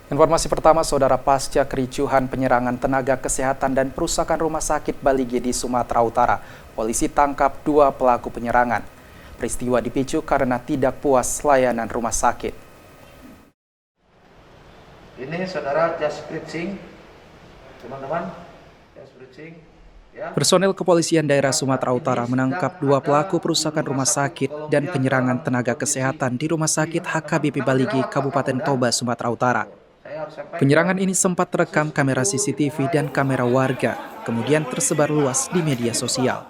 Informasi pertama, Saudara, pasca kericuhan penyerangan tenaga kesehatan dan perusakan rumah sakit Balige di Sumatera Utara, polisi tangkap 2 pelaku penyerangan. Peristiwa dipicu karena tidak puas layanan rumah sakit. Ini Saudara Jasprit Singh, teman-teman, Jasprit Singh. Ya. Personel kepolisian daerah Sumatera Utara menangkap 2 pelaku perusakan rumah sakit dan penyerangan tenaga kesehatan di Rumah Sakit HKBP Balige, Kabupaten Toba, Sumatera Utara. Penyerangan ini sempat terekam kamera CCTV dan kamera warga, kemudian tersebar luas di media sosial.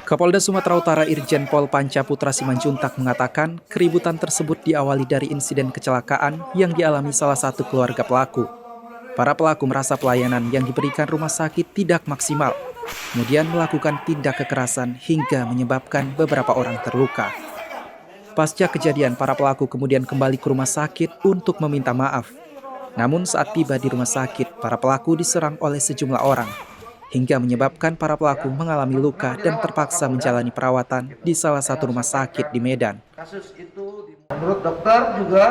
Kapolda Sumatera Utara Irjen Pol Panca Putra Simanjuntak mengatakan keributan tersebut diawali dari insiden kecelakaan yang dialami salah satu keluarga pelaku. Para pelaku merasa pelayanan yang diberikan rumah sakit tidak maksimal, kemudian melakukan tindak kekerasan hingga menyebabkan beberapa orang terluka. Pasca kejadian, para pelaku kemudian kembali ke rumah sakit untuk meminta maaf. Namun saat tiba di rumah sakit, para pelaku diserang oleh sejumlah orang, hingga menyebabkan para pelaku mengalami luka dan terpaksa menjalani perawatan di salah satu rumah sakit di Medan. Kasus itu menurut dokter juga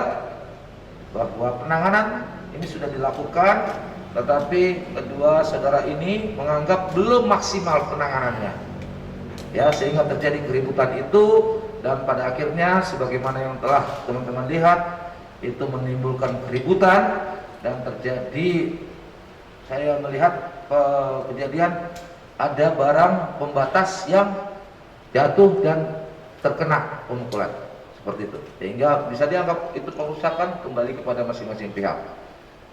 bahwa penanganan ini sudah dilakukan, tetapi kedua saudara ini menganggap belum maksimal penanganannya. Ya, sehingga terjadi keributan itu. Dan pada akhirnya sebagaimana yang telah teman-teman lihat, itu menimbulkan keributan dan terjadi, saya melihat kejadian ada barang pembatas yang jatuh dan terkena pemukulan seperti itu, sehingga bisa dianggap itu perusakan kembali kepada masing-masing pihak.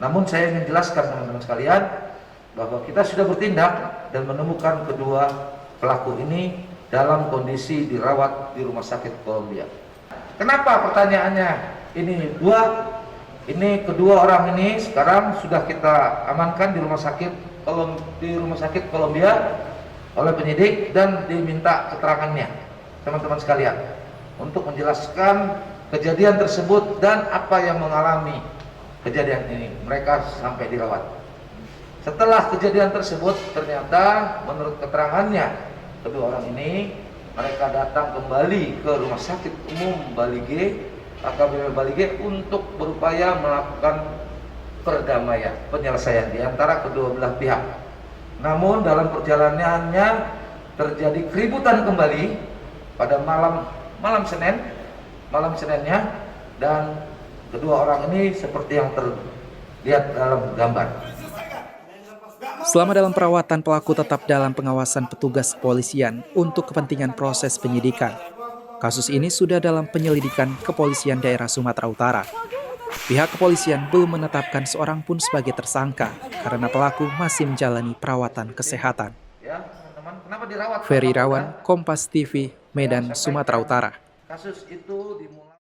Namun saya ingin jelaskan teman-teman sekalian bahwa kita sudah bertindak dan menemukan kedua pelaku ini dalam kondisi dirawat di Rumah Sakit Columbia. Kenapa pertanyaannya ini kedua orang ini sekarang sudah kita amankan di Rumah Sakit Columbia oleh penyidik dan diminta keterangannya, teman-teman sekalian, untuk menjelaskan kejadian tersebut dan apa yang mengalami kejadian ini mereka sampai dirawat. Setelah kejadian tersebut, ternyata menurut keterangannya kedua orang ini, mereka datang kembali ke Rumah Sakit Umum Balige, HKBP Balige, untuk berupaya melakukan perdamaian, penyelesaian di antara kedua belah pihak. Namun dalam perjalanannya terjadi keributan kembali pada malam Seninnya, dan kedua orang ini seperti yang terlihat dalam gambar. Selama dalam perawatan, pelaku tetap dalam pengawasan petugas kepolisian untuk kepentingan proses penyidikan. Kasus ini sudah dalam penyelidikan Kepolisian Daerah Sumatera Utara. Pihak kepolisian belum menetapkan seorang pun sebagai tersangka karena pelaku masih menjalani perawatan kesehatan. Ferry Irawan, Kompas TV, Medan, Sumatera Utara. Kasus itu dimulai